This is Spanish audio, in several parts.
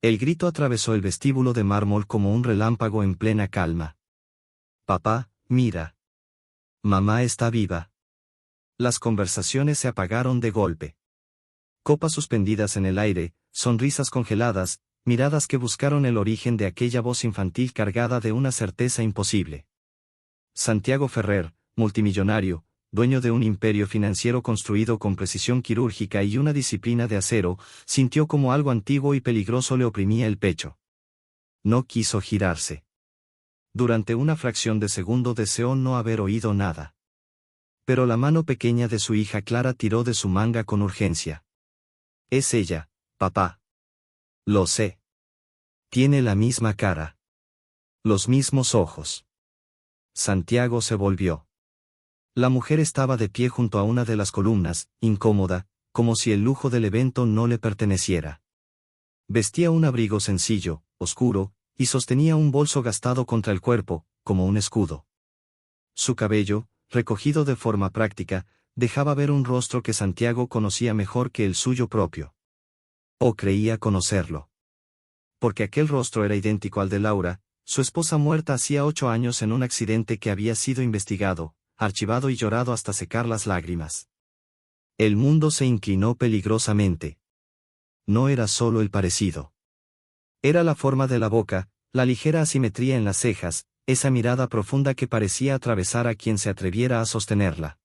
El grito atravesó el vestíbulo de mármol como un relámpago en plena calma. Papá, mira. Mamá está viva. Las conversaciones se apagaron de golpe. Copas suspendidas en el aire, sonrisas congeladas, miradas que buscaron el origen de aquella voz infantil cargada de una certeza imposible. Santiago Ferrer, multimillonario, dueño de un imperio financiero construido con precisión quirúrgica y una disciplina de acero, sintió como algo antiguo y peligroso le oprimía el pecho. No quiso girarse. Durante una fracción de segundo deseó no haber oído nada. Pero la mano pequeña de su hija Clara tiró de su manga con urgencia. Es ella, papá. Lo sé. Tiene la misma cara. Los mismos ojos. Santiago se volvió. La mujer estaba de pie junto a una de las columnas, incómoda, como si el lujo del evento no le perteneciera. Vestía un abrigo sencillo, oscuro, y sostenía un bolso gastado contra el cuerpo, como un escudo. Su cabello, recogido de forma práctica, dejaba ver un rostro que Santiago conocía mejor que el suyo propio. O creía conocerlo. Porque aquel rostro era idéntico al de Laura, su esposa muerta hacía 8 años en un accidente que había sido investigado, archivado y llorado hasta secar las lágrimas. El mundo se inclinó peligrosamente. No era solo el parecido. Era la forma de la boca, la ligera asimetría en las cejas, esa mirada profunda que parecía atravesar a quien se atreviera a sostenerla.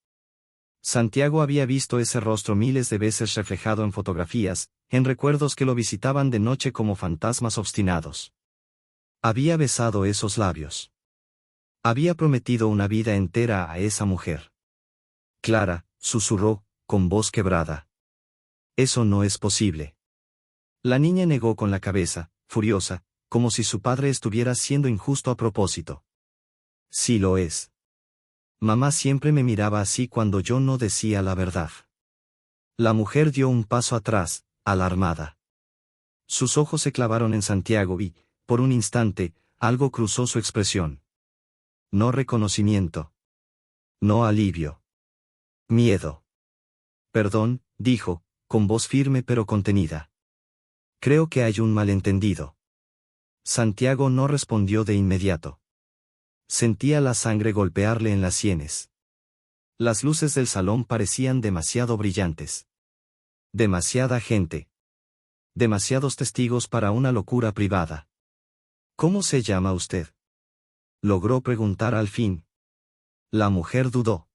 Santiago había visto ese rostro miles de veces reflejado en fotografías, en recuerdos que lo visitaban de noche como fantasmas obstinados. Había besado esos labios. Había prometido una vida entera a esa mujer. Clara, susurró, con voz quebrada. Eso no es posible. La niña negó con la cabeza, furiosa, como si su padre estuviera siendo injusto a propósito. Sí lo es. Mamá siempre me miraba así cuando yo no decía la verdad. La mujer dio un paso atrás, alarmada. Sus ojos se clavaron en Santiago y, por un instante, algo cruzó su expresión. No reconocimiento. No alivio. Miedo. Perdón, dijo, con voz firme pero contenida. Creo que hay un malentendido. Santiago no respondió de inmediato. Sentía la sangre golpearle en las sienes. Las luces del salón parecían demasiado brillantes. Demasiada gente. Demasiados testigos para una locura privada. ¿Cómo se llama usted? Logró preguntar al fin. La mujer dudó.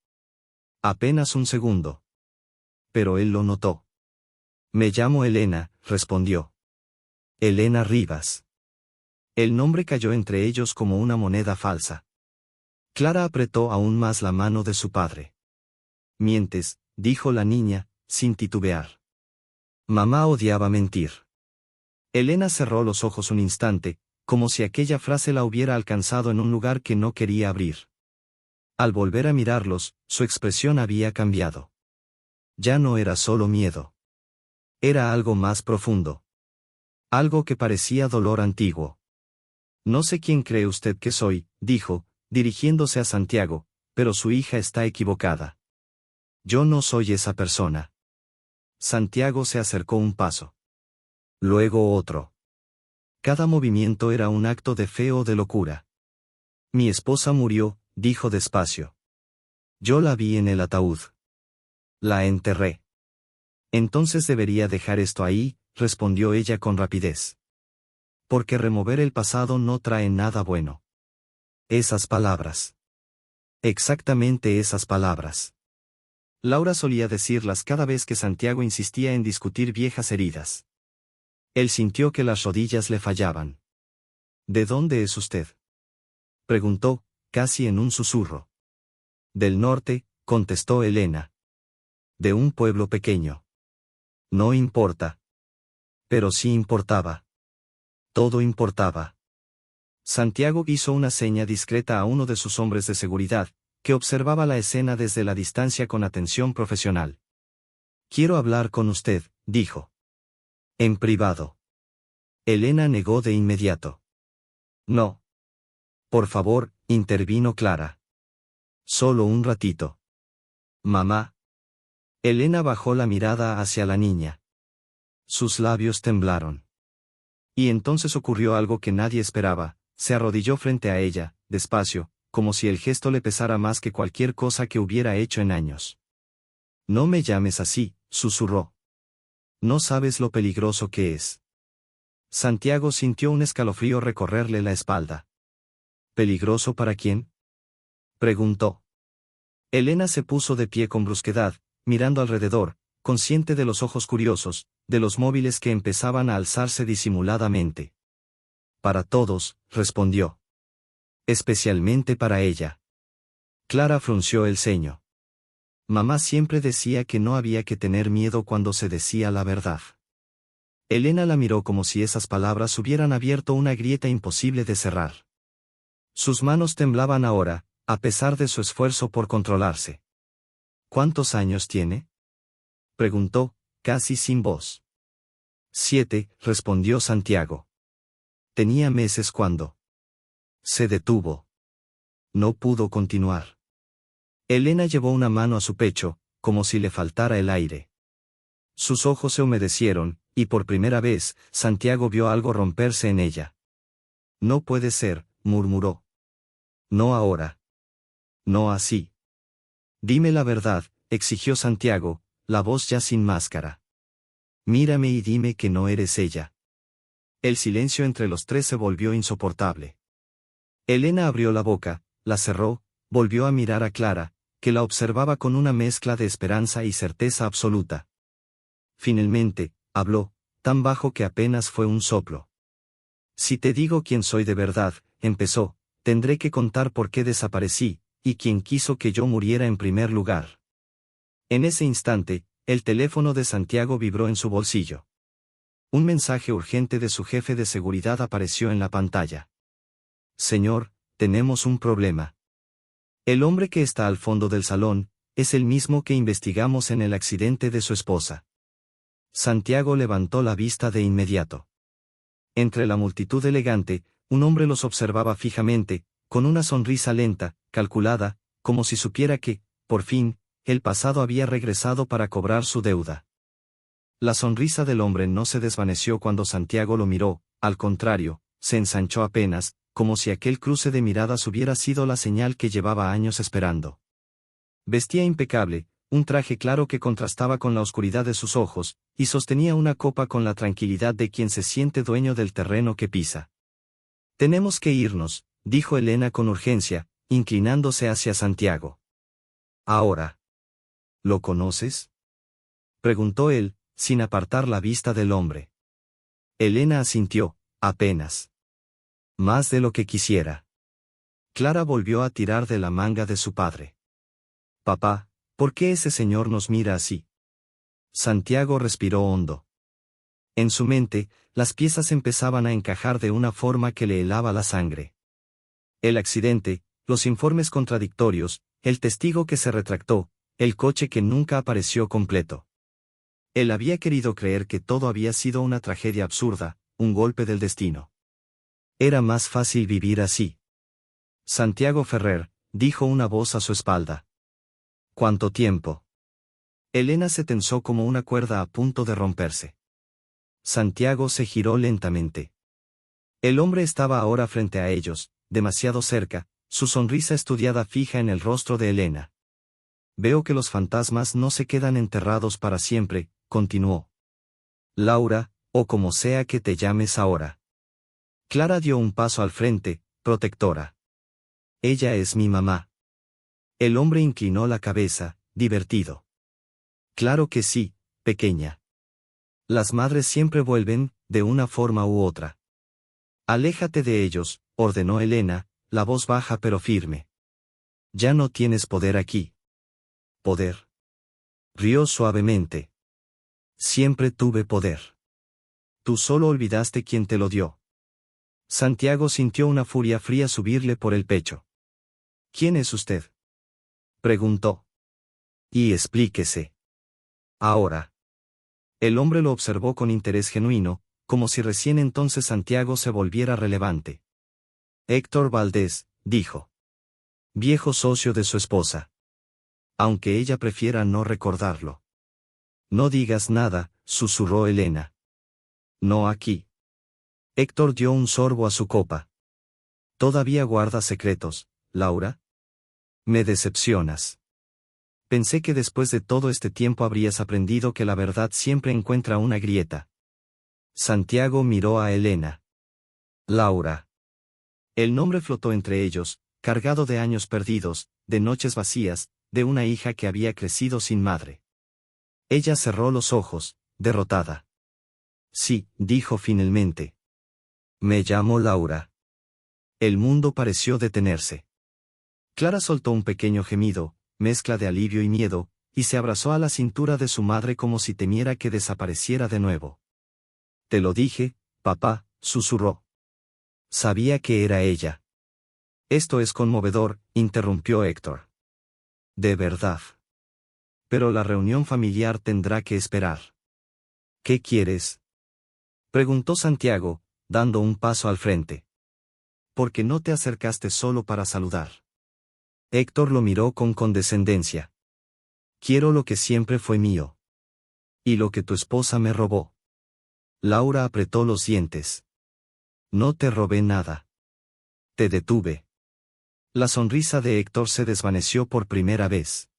Apenas un segundo. Pero él lo notó. Me llamo Elena, respondió. Elena Rivas. El nombre cayó entre ellos como una moneda falsa. Clara apretó aún más la mano de su padre. Mientes, dijo la niña, sin titubear. Mamá odiaba mentir. Elena cerró los ojos un instante, como si aquella frase la hubiera alcanzado en un lugar que no quería abrir. Al volver a mirarlos, su expresión había cambiado. Ya no era solo miedo. Era algo más profundo. Algo que parecía dolor antiguo. No sé quién cree usted que soy, dijo, dirigiéndose a Santiago, pero su hija está equivocada. Yo no soy esa persona. Santiago se acercó un paso. Luego otro. Cada movimiento era un acto de fe o de locura. Mi esposa murió, dijo despacio. Yo la vi en el ataúd. La enterré. Entonces debería dejar esto ahí, respondió ella con rapidez. Porque remover el pasado no trae nada bueno. Esas palabras. Exactamente esas palabras. Laura solía decirlas cada vez que Santiago insistía en discutir viejas heridas. Él sintió que las rodillas le fallaban. ¿De dónde es usted? Preguntó, casi en un susurro. Del norte, contestó Elena. De un pueblo pequeño. No importa. Pero sí importaba. Todo importaba. Santiago hizo una seña discreta a uno de sus hombres de seguridad, que observaba la escena desde la distancia con atención profesional. Quiero hablar con usted, dijo. En privado. Elena negó de inmediato. No. Por favor, intervino Clara. Solo un ratito. Mamá. Elena bajó la mirada hacia la niña. Sus labios temblaron. Y entonces ocurrió algo que nadie esperaba, se arrodilló frente a ella, despacio, como si el gesto le pesara más que cualquier cosa que hubiera hecho en años. No me llames así, susurró. No sabes lo peligroso que es. Santiago sintió un escalofrío recorrerle la espalda. ¿Peligroso para quién?, preguntó. Elena se puso de pie con brusquedad, mirando alrededor, consciente de los ojos curiosos, de los móviles que empezaban a alzarse disimuladamente. Para todos, respondió. Especialmente para ella. Clara frunció el ceño. Mamá siempre decía que no había que tener miedo cuando se decía la verdad. Elena la miró como si esas palabras hubieran abierto una grieta imposible de cerrar. Sus manos temblaban ahora, a pesar de su esfuerzo por controlarse. ¿Cuántos años tiene?, preguntó, casi sin voz. 7, respondió Santiago. Tenía meses cuando. Se detuvo. No pudo continuar. Elena llevó una mano a su pecho, como si le faltara el aire. Sus ojos se humedecieron, y por primera vez, Santiago vio algo romperse en ella. No puede ser, murmuró. No ahora. No así. Dime la verdad, exigió Santiago, la voz ya sin máscara. Mírame y dime que no eres ella. El silencio entre los tres se volvió insoportable. Elena abrió la boca, la cerró, volvió a mirar a Clara, que la observaba con una mezcla de esperanza y certeza absoluta. Finalmente, habló, tan bajo que apenas fue un soplo. Si te digo quién soy de verdad, empezó, tendré que contar por qué desaparecí, y quién quiso que yo muriera en primer lugar. En ese instante, el teléfono de Santiago vibró en su bolsillo. Un mensaje urgente de su jefe de seguridad apareció en la pantalla. Señor, tenemos un problema. El hombre que está al fondo del salón, es el mismo que investigamos en el accidente de su esposa. Santiago levantó la vista de inmediato. Entre la multitud elegante, un hombre los observaba fijamente, con una sonrisa lenta, calculada, como si supiera que, por fin, el pasado había regresado para cobrar su deuda. La sonrisa del hombre no se desvaneció cuando Santiago lo miró, al contrario, se ensanchó apenas, como si aquel cruce de miradas hubiera sido la señal que llevaba años esperando. Vestía impecable, un traje claro que contrastaba con la oscuridad de sus ojos, y sostenía una copa con la tranquilidad de quien se siente dueño del terreno que pisa. Tenemos que irnos, dijo Elena con urgencia, inclinándose hacia Santiago. Ahora. ¿Lo conoces?, preguntó él, sin apartar la vista del hombre. Elena asintió, apenas. Más de lo que quisiera. Clara volvió a tirar de la manga de su padre. Papá, ¿por qué ese señor nos mira así? Santiago respiró hondo. En su mente, las piezas empezaban a encajar de una forma que le helaba la sangre. El accidente, los informes contradictorios, el testigo que se retractó, el coche que nunca apareció completo. Él había querido creer que todo había sido una tragedia absurda, un golpe del destino. Era más fácil vivir así. Santiago Ferrer, dijo una voz a su espalda. ¿Cuánto tiempo? Elena se tensó como una cuerda a punto de romperse. Santiago se giró lentamente. El hombre estaba ahora frente a ellos, demasiado cerca, su sonrisa estudiada fija en el rostro de Elena. Veo que los fantasmas no se quedan enterrados para siempre, continuó. Laura, o como sea que te llames ahora. Clara dio un paso al frente, protectora. Ella es mi mamá. El hombre inclinó la cabeza, divertido. Claro que sí, pequeña. Las madres siempre vuelven, de una forma u otra. Aléjate de ellos, ordenó Elena, la voz baja pero firme. Ya no tienes poder aquí. ¿Poder? Rió suavemente. Siempre tuve poder. Tú solo olvidaste quién te lo dio. Santiago sintió una furia fría subirle por el pecho. ¿Quién es usted?, preguntó. Y explíquese. Ahora. El hombre lo observó con interés genuino, como si recién entonces Santiago se volviera relevante. Héctor Valdés, dijo. Viejo socio de su esposa. Aunque ella prefiera no recordarlo. No digas nada, susurró Elena. No aquí. Héctor dio un sorbo a su copa. ¿Todavía guardas secretos, Laura? Me decepcionas. Pensé que después de todo este tiempo habrías aprendido que la verdad siempre encuentra una grieta. Santiago miró a Elena. Laura. El nombre flotó entre ellos, cargado de años perdidos, de noches vacías, de una hija que había crecido sin madre. Ella cerró los ojos, derrotada. Sí, dijo finalmente. Me llamo Laura. El mundo pareció detenerse. Clara soltó un pequeño gemido, mezcla de alivio y miedo, y se abrazó a la cintura de su madre como si temiera que desapareciera de nuevo. Te lo dije, papá, susurró. Sabía que era ella. Esto es conmovedor, interrumpió Héctor. De verdad. Pero la reunión familiar tendrá que esperar. ¿Qué quieres? Preguntó Santiago, dando un paso al frente. ¿Por qué no te acercaste solo para saludar? Héctor lo miró con condescendencia. Quiero lo que siempre fue mío. Y lo que tu esposa me robó. Laura apretó los dientes. No te robé nada. Te detuve. La sonrisa de Héctor se desvaneció por primera vez.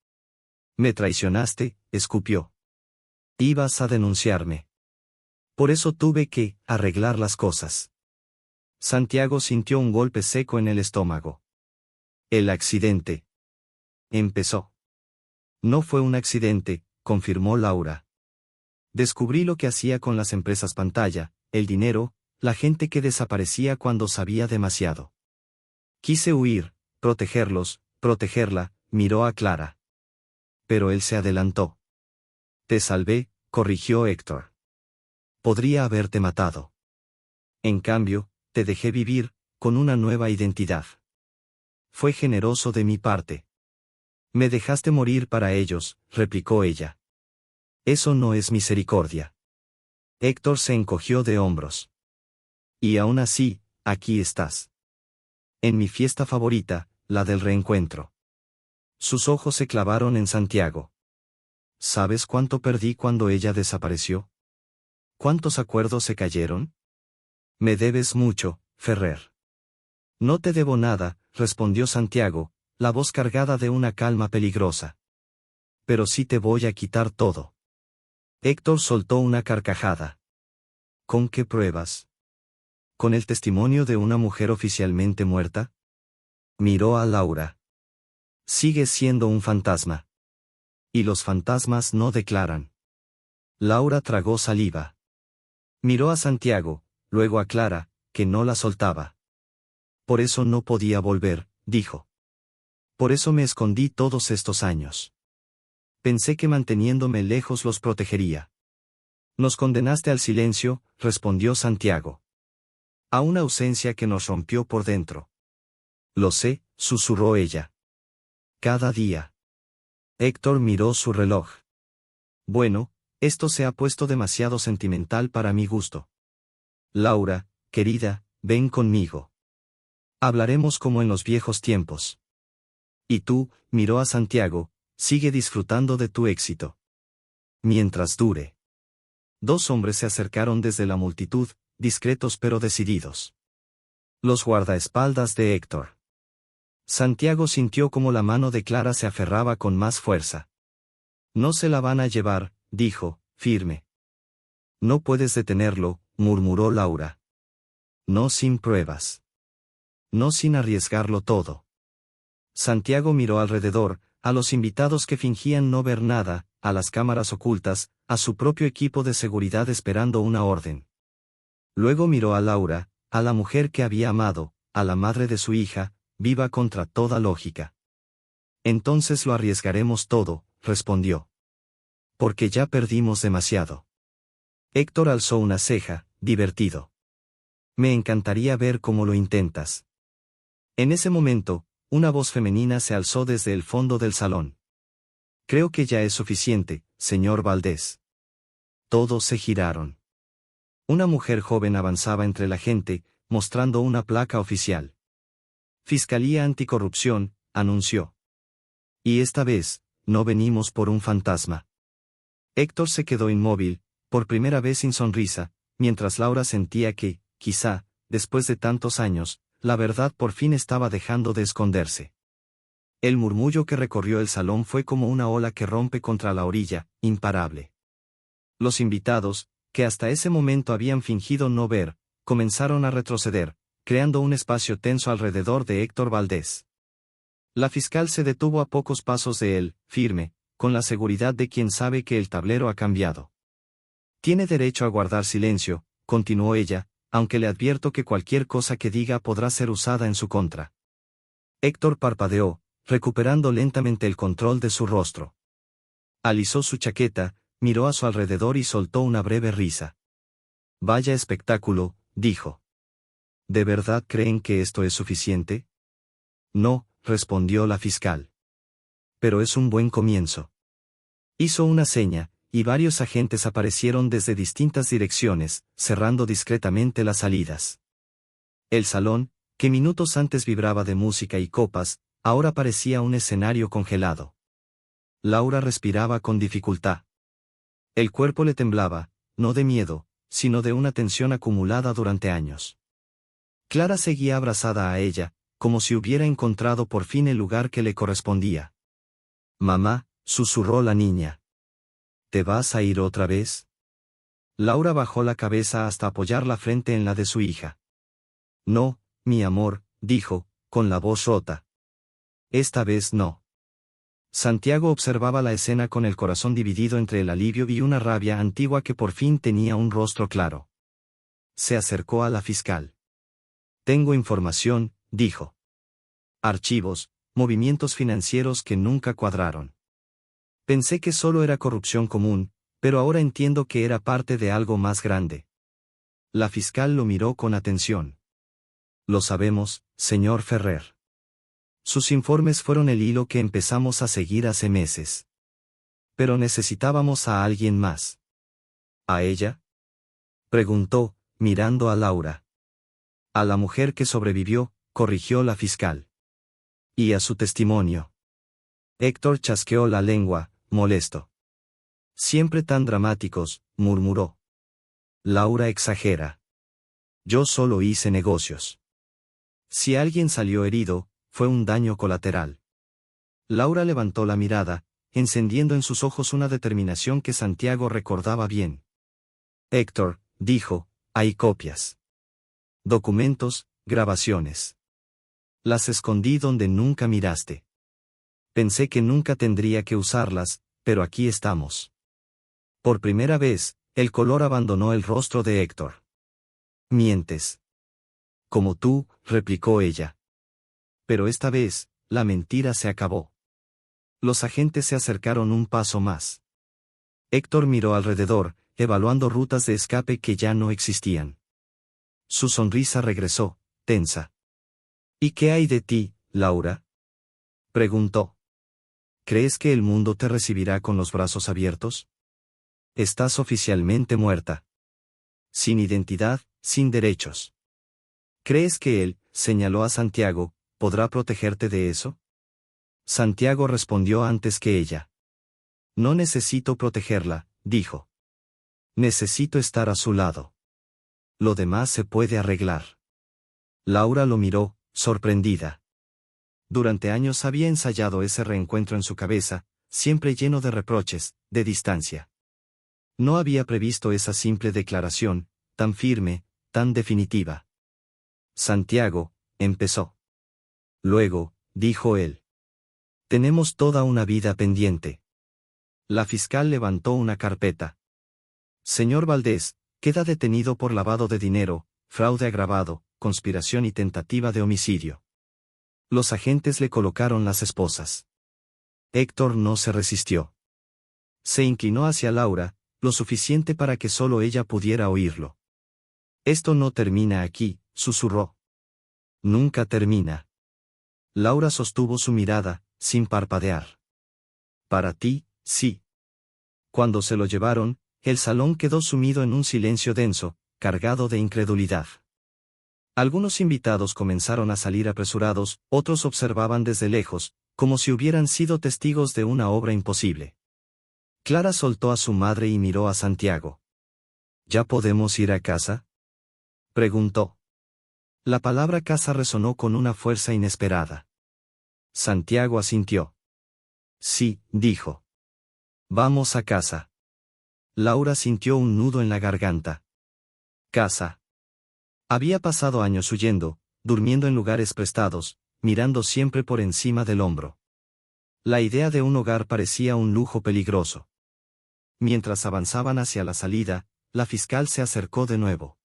Me traicionaste, escupió. Ibas a denunciarme. Por eso tuve que arreglar las cosas. Santiago sintió un golpe seco en el estómago. El accidente. Empezó. No fue un accidente, confirmó Laura. Descubrí lo que hacía con las empresas pantalla, el dinero, la gente que desaparecía cuando sabía demasiado. Quise huir, protegerlos, protegerla, miró a Clara. Pero él se adelantó. Te salvé, corrigió Héctor. Podría haberte matado. En cambio, te dejé vivir, con una nueva identidad. Fue generoso de mi parte. Me dejaste morir para ellos, replicó ella. Eso no es misericordia. Héctor se encogió de hombros. Y aún así, aquí estás. En mi fiesta favorita, la del reencuentro. Sus ojos se clavaron en Santiago. ¿Sabes cuánto perdí cuando ella desapareció? ¿Cuántos acuerdos se cayeron? Me debes mucho, Ferrer. No te debo nada, respondió Santiago, la voz cargada de una calma peligrosa. Pero sí te voy a quitar todo. Héctor soltó una carcajada. ¿Con qué pruebas? ¿Con el testimonio de una mujer oficialmente muerta? Miró a Laura. Sigues siendo un fantasma. Y los fantasmas no declaran. Laura tragó saliva. Miró a Santiago, luego a Clara, que no la soltaba. Por eso no podía volver, dijo. Por eso me escondí todos estos años. Pensé que manteniéndome lejos los protegería. Nos condenaste al silencio, respondió Santiago. A una ausencia que nos rompió por dentro. Lo sé, susurró ella. Cada día. Héctor miró su reloj. Bueno, esto se ha puesto demasiado sentimental para mi gusto. Laura, querida, ven conmigo. Hablaremos como en los viejos tiempos. Y tú, miró a Santiago, sigue disfrutando de tu éxito. Mientras dure. Dos hombres se acercaron desde la multitud, discretos pero decididos. Los guardaespaldas de Héctor. Santiago sintió como la mano de Clara se aferraba con más fuerza. No se la van a llevar, dijo, firme. No puedes detenerlo, murmuró Laura. No sin pruebas. No sin arriesgarlo todo. Santiago miró alrededor, a los invitados que fingían no ver nada, a las cámaras ocultas, a su propio equipo de seguridad esperando una orden. Luego miró a Laura, a la mujer que había amado, a la madre de su hija, viva contra toda lógica. Entonces lo arriesgaremos todo, respondió. Porque ya perdimos demasiado. Héctor alzó una ceja, divertido. Me encantaría ver cómo lo intentas. En ese momento, una voz femenina se alzó desde el fondo del salón. Creo que ya es suficiente, señor Valdés. Todos se giraron. Una mujer joven avanzaba entre la gente, mostrando una placa oficial. Fiscalía Anticorrupción, anunció. Y esta vez, no venimos por un fantasma. Héctor se quedó inmóvil, por primera vez sin sonrisa, mientras Laura sentía que, quizá, después de tantos años, la verdad por fin estaba dejando de esconderse. El murmullo que recorrió el salón fue como una ola que rompe contra la orilla, imparable. Los invitados, que hasta ese momento habían fingido no ver, comenzaron a retroceder, creando un espacio tenso alrededor de Héctor Valdés. La fiscal se detuvo a pocos pasos de él, firme, con la seguridad de quien sabe que el tablero ha cambiado. Tiene derecho a guardar silencio, continuó ella, aunque le advierto que cualquier cosa que diga podrá ser usada en su contra. Héctor parpadeó, recuperando lentamente el control de su rostro. Alisó su chaqueta, miró a su alrededor y soltó una breve risa. Vaya espectáculo, dijo. ¿De verdad creen que esto es suficiente? No, respondió la fiscal. Pero es un buen comienzo. Hizo una seña, y varios agentes aparecieron desde distintas direcciones, cerrando discretamente las salidas. El salón, que minutos antes vibraba de música y copas, ahora parecía un escenario congelado. Laura respiraba con dificultad. El cuerpo le temblaba, no de miedo, sino de una tensión acumulada durante años. Clara seguía abrazada a ella, como si hubiera encontrado por fin el lugar que le correspondía. Mamá, susurró la niña. ¿Te vas a ir otra vez? Laura bajó la cabeza hasta apoyar la frente en la de su hija. No, mi amor, dijo, con la voz rota. Esta vez no. Santiago observaba la escena con el corazón dividido entre el alivio y una rabia antigua que por fin tenía un rostro claro. Se acercó a la fiscal. Tengo información, dijo. Archivos, movimientos financieros que nunca cuadraron. Pensé que solo era corrupción común, pero ahora entiendo que era parte de algo más grande. La fiscal lo miró con atención. Lo sabemos, señor Ferrer. Sus informes fueron el hilo que empezamos a seguir hace meses. Pero necesitábamos a alguien más. ¿A ella? Preguntó, mirando a Laura. A la mujer que sobrevivió, corrigió la fiscal. Y a su testimonio. Héctor chasqueó la lengua, molesto. Siempre tan dramáticos, murmuró. Laura exagera. Yo solo hice negocios. Si alguien salió herido, fue un daño colateral. Laura levantó la mirada, encendiendo en sus ojos una determinación que Santiago recordaba bien. Héctor, dijo, hay copias. Documentos, grabaciones. Las escondí donde nunca miraste. Pensé que nunca tendría que usarlas, pero aquí estamos. Por primera vez, el color abandonó el rostro de Héctor. Mientes. Como tú, replicó ella. Pero esta vez, la mentira se acabó. Los agentes se acercaron un paso más. Héctor miró alrededor, evaluando rutas de escape que ya no existían. Su sonrisa regresó, tensa. ¿Y qué hay de ti, Laura? Preguntó. ¿Crees que el mundo te recibirá con los brazos abiertos? Estás oficialmente muerta. Sin identidad, sin derechos. ¿Crees que él, señaló a Santiago, podrá protegerte de eso? Santiago respondió antes que ella. No necesito protegerla, dijo. Necesito estar a su lado. Lo demás se puede arreglar. Laura lo miró, sorprendida. Durante años había ensayado ese reencuentro en su cabeza, siempre lleno de reproches, de distancia. No había previsto esa simple declaración, tan firme, tan definitiva. Santiago, empezó. Luego, dijo él. Tenemos toda una vida pendiente. La fiscal levantó una carpeta. Señor Valdés, queda detenido por lavado de dinero, fraude agravado, conspiración y tentativa de homicidio. Los agentes le colocaron las esposas. Héctor no se resistió. Se inclinó hacia Laura, lo suficiente para que solo ella pudiera oírlo. Esto no termina aquí, susurró. Nunca termina. Laura sostuvo su mirada, sin parpadear. Para ti, sí. Cuando se lo llevaron, el salón quedó sumido en un silencio denso, cargado de incredulidad. Algunos invitados comenzaron a salir apresurados, otros observaban desde lejos, como si hubieran sido testigos de una obra imposible. Clara soltó a su madre y miró a Santiago. ¿Ya podemos ir a casa? Preguntó. La palabra casa resonó con una fuerza inesperada. Santiago asintió. Sí, dijo. Vamos a casa. Laura sintió un nudo en la garganta. Casa. Había pasado años huyendo, durmiendo en lugares prestados, mirando siempre por encima del hombro. La idea de un hogar parecía un lujo peligroso. Mientras avanzaban hacia la salida, la fiscal se acercó de nuevo.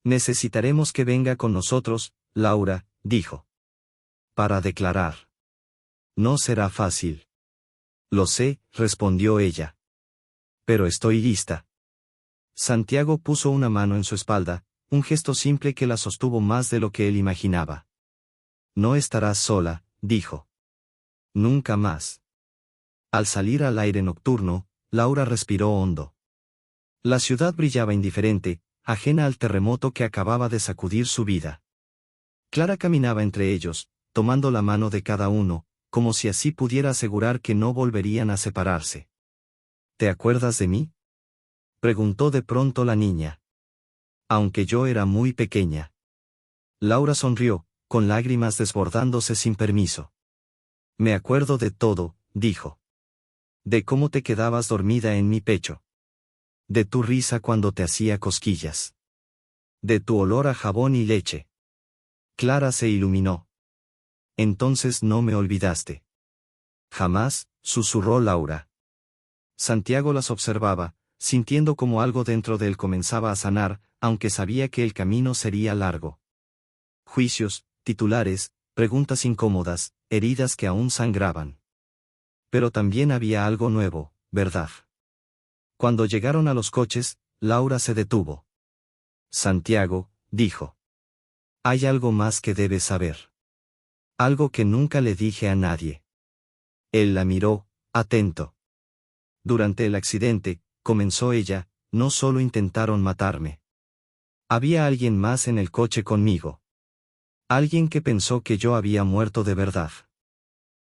Necesitaremos que venga con nosotros, Laura, dijo. Para declarar. No será fácil. Lo sé, respondió ella. Pero estoy lista. Santiago puso una mano en su espalda, un gesto simple que la sostuvo más de lo que él imaginaba. No estarás sola, dijo. Nunca más. Al salir al aire nocturno, Laura respiró hondo. La ciudad brillaba indiferente, ajena al terremoto que acababa de sacudir su vida. Clara caminaba entre ellos, tomando la mano de cada uno, como si así pudiera asegurar que no volverían a separarse. ¿Te acuerdas de mí?, preguntó de pronto la niña. Aunque yo era muy pequeña. Laura sonrió, con lágrimas desbordándose sin permiso. Me acuerdo de todo, dijo. De cómo te quedabas dormida en mi pecho. De tu risa cuando te hacía cosquillas. De tu olor a jabón y leche. Clara se iluminó. Entonces no me olvidaste. Jamás, susurró Laura. Santiago las observaba, sintiendo como algo dentro de él comenzaba a sanar, aunque sabía que el camino sería largo. Juicios, titulares, preguntas incómodas, heridas que aún sangraban. Pero también había algo nuevo, ¿verdad? Cuando llegaron a los coches, Laura se detuvo. Santiago, dijo. Hay algo más que debes saber. Algo que nunca le dije a nadie. Él la miró, atento. Durante el accidente, comenzó ella, no solo intentaron matarme. Había alguien más en el coche conmigo. Alguien que pensó que yo había muerto de verdad.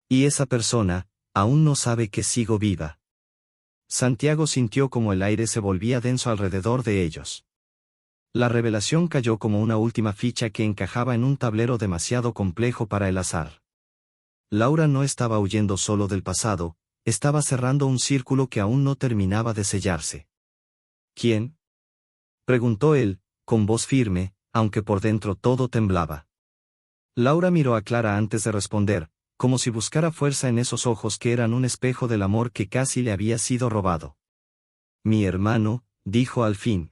Y esa persona, aún no sabe que sigo viva. Santiago sintió como el aire se volvía denso alrededor de ellos. La revelación cayó como una última ficha que encajaba en un tablero demasiado complejo para el azar. Laura no estaba huyendo solo del pasado, estaba cerrando un círculo que aún no terminaba de sellarse. ¿Quién?, preguntó él, con voz firme, aunque por dentro todo temblaba. Laura miró a Clara antes de responder, como si buscara fuerza en esos ojos que eran un espejo del amor que casi le había sido robado. Mi hermano, dijo al fin.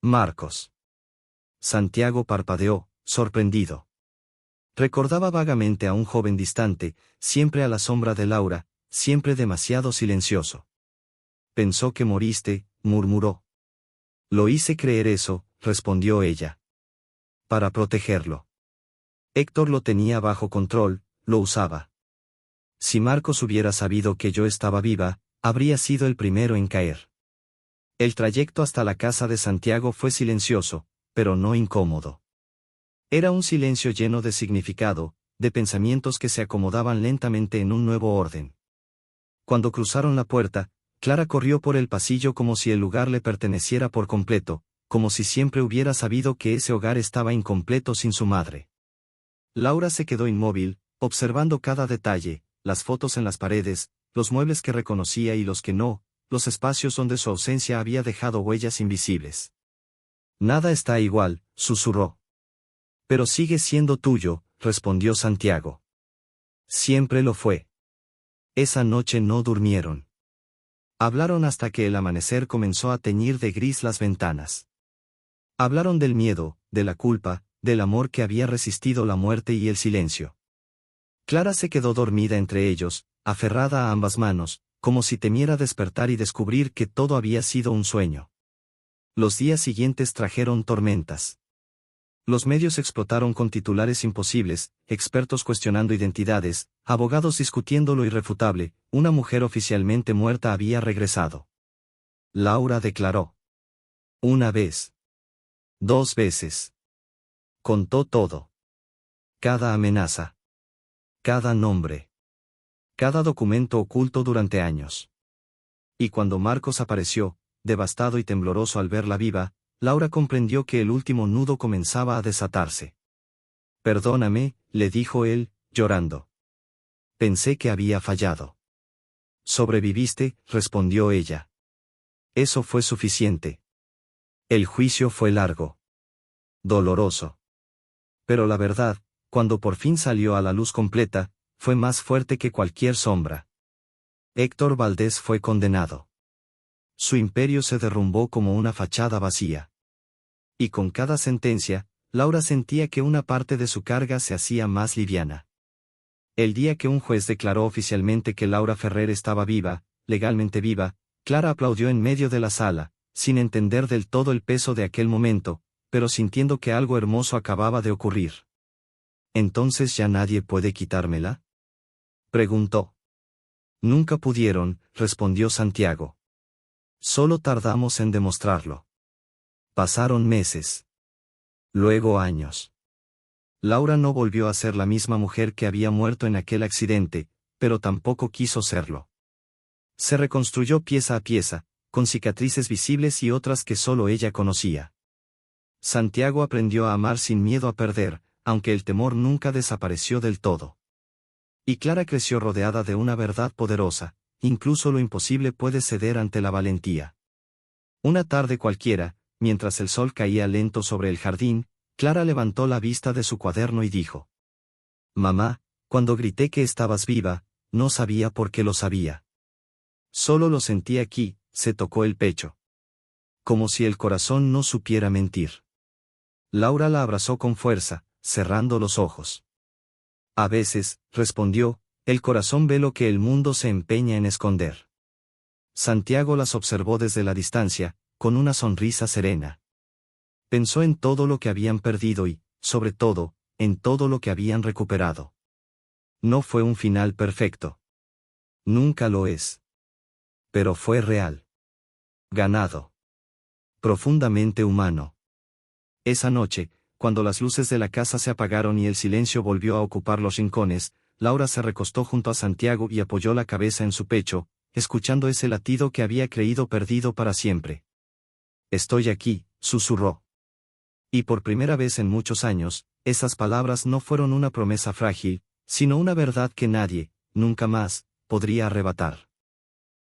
Marcos. Santiago parpadeó, sorprendido. Recordaba vagamente a un joven distante, siempre a la sombra de Laura, siempre demasiado silencioso. Pensó que moriste, murmuró. Lo hice creer eso, respondió ella. Para protegerlo. Héctor lo tenía bajo control, lo usaba. Si Marcos hubiera sabido que yo estaba viva, habría sido el primero en caer. El trayecto hasta la casa de Santiago fue silencioso, pero no incómodo. Era un silencio lleno de significado, de pensamientos que se acomodaban lentamente en un nuevo orden. Cuando cruzaron la puerta, Clara corrió por el pasillo como si el lugar le perteneciera por completo, como si siempre hubiera sabido que ese hogar estaba incompleto sin su madre. Laura se quedó inmóvil, observando cada detalle, las fotos en las paredes, los muebles que reconocía y los que no, los espacios donde su ausencia había dejado huellas invisibles. Nada está igual, susurró. Pero sigue siendo tuyo, respondió Santiago. Siempre lo fue. Esa noche no durmieron. Hablaron hasta que el amanecer comenzó a teñir de gris las ventanas. Hablaron del miedo, de la culpa, del amor que había resistido la muerte y el silencio. Clara se quedó dormida entre ellos, aferrada a ambas manos, como si temiera despertar y descubrir que todo había sido un sueño. Los días siguientes trajeron tormentas. Los medios explotaron con titulares imposibles, expertos cuestionando identidades, abogados discutiendo lo irrefutable, una mujer oficialmente muerta había regresado. Laura declaró. Una vez. 2 veces. Contó todo. Cada amenaza. Cada nombre. Cada documento oculto durante años. Y cuando Marcos apareció, devastado y tembloroso al verla viva, Laura comprendió que el último nudo comenzaba a desatarse. Perdóname, le dijo él, llorando. Pensé que había fallado. Sobreviviste, respondió ella. Eso fue suficiente. El juicio fue largo. Doloroso. Pero la verdad, cuando por fin salió a la luz completa, fue más fuerte que cualquier sombra. Héctor Valdés fue condenado. Su imperio se derrumbó como una fachada vacía. Y con cada sentencia, Laura sentía que una parte de su carga se hacía más liviana. El día que un juez declaró oficialmente que Laura Ferrer estaba viva, legalmente viva, Clara aplaudió en medio de la sala, sin entender del todo el peso de aquel momento, pero sintiendo que algo hermoso acababa de ocurrir. ¿Entonces ya nadie puede quitármela?, preguntó. Nunca pudieron, respondió Santiago. Solo tardamos en demostrarlo. Pasaron meses. Luego años. Laura no volvió a ser la misma mujer que había muerto en aquel accidente, pero tampoco quiso serlo. Se reconstruyó pieza a pieza, con cicatrices visibles y otras que solo ella conocía. Santiago aprendió a amar sin miedo a perder, aunque el temor nunca desapareció del todo. Y Clara creció rodeada de una verdad poderosa: incluso lo imposible puede ceder ante la valentía. Una tarde cualquiera, mientras el sol caía lento sobre el jardín, Clara levantó la vista de su cuaderno y dijo: Mamá, cuando grité que estabas viva, no sabía por qué lo sabía. Solo lo sentí aquí. Se tocó el pecho. Como si el corazón no supiera mentir. Laura la abrazó con fuerza, cerrando los ojos. A veces, respondió, el corazón ve lo que el mundo se empeña en esconder. Santiago las observó desde la distancia, con una sonrisa serena. Pensó en todo lo que habían perdido y, sobre todo, en todo lo que habían recuperado. No fue un final perfecto. Nunca lo es. Pero fue real. Ganado. Profundamente humano. Esa noche, cuando las luces de la casa se apagaron y el silencio volvió a ocupar los rincones, Laura se recostó junto a Santiago y apoyó la cabeza en su pecho, escuchando ese latido que había creído perdido para siempre. Estoy aquí, susurró. Y por primera vez en muchos años, esas palabras no fueron una promesa frágil, sino una verdad que nadie, nunca más, podría arrebatar.